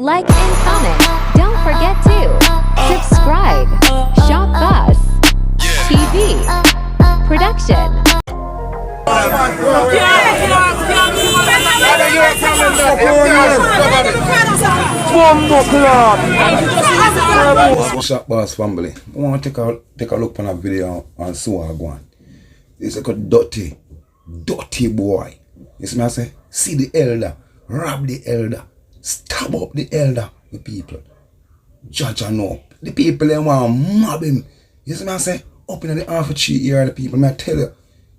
like and comment. Don't forget to subscribe. Shop Boss TV Production. Shop Boss family, I want to take a look on a video and see what I go on. It's like a dirty boy. You see me I say? See the elder, rob the elder, stab up the elder, the people. Judge and know. The people they want to mob him. You see me I say? Up in the half a tree here, the people, may I tell you.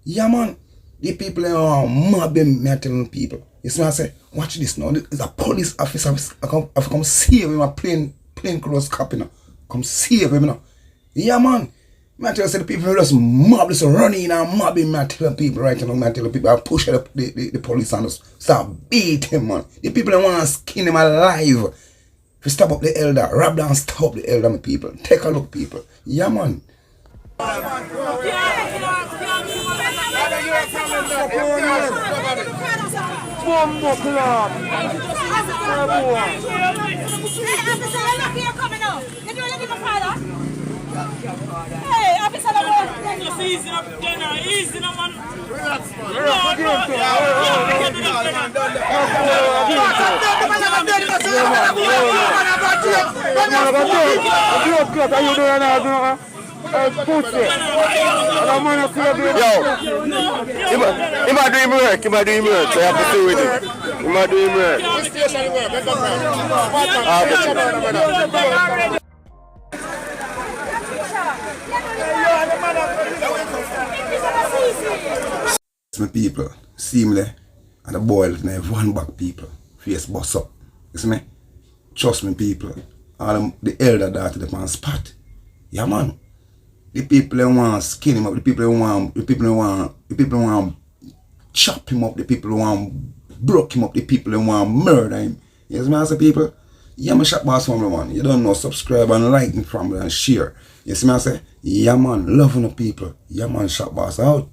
Yeah man, the people they want to mob him, may I tell the people. You see me I say? Watch this now. There's a police officer I come save him, a plain clothes cop, you know. Come save him, you know. Yeah man. I tell you, the people just mob this running and mobbing. I tell the people right now, I tell the people I push the police and just start beat him, man. The people that want to skin him alive. If you stop up the elder, rob down, stop the elder, my people. Take a look, people. Yeah, man. Hey, officer, easy up, easy up, man. He might do work, so you have to do with it. He might do work. My people, see me there, and the boy and have one back people, face bust up. You see me? Trust me, people. All the elder daughter the on spot. Yeah man. The people that want to skin him up, the people that want chop him up, the people that want broke him up, the people that want murder him. You see me I say people? Yeah man, Shop Boss family man. You don't know, subscribe and like me family and share. You see me I say? Yeah man, loving the people. Yeah man, Shop Boss out.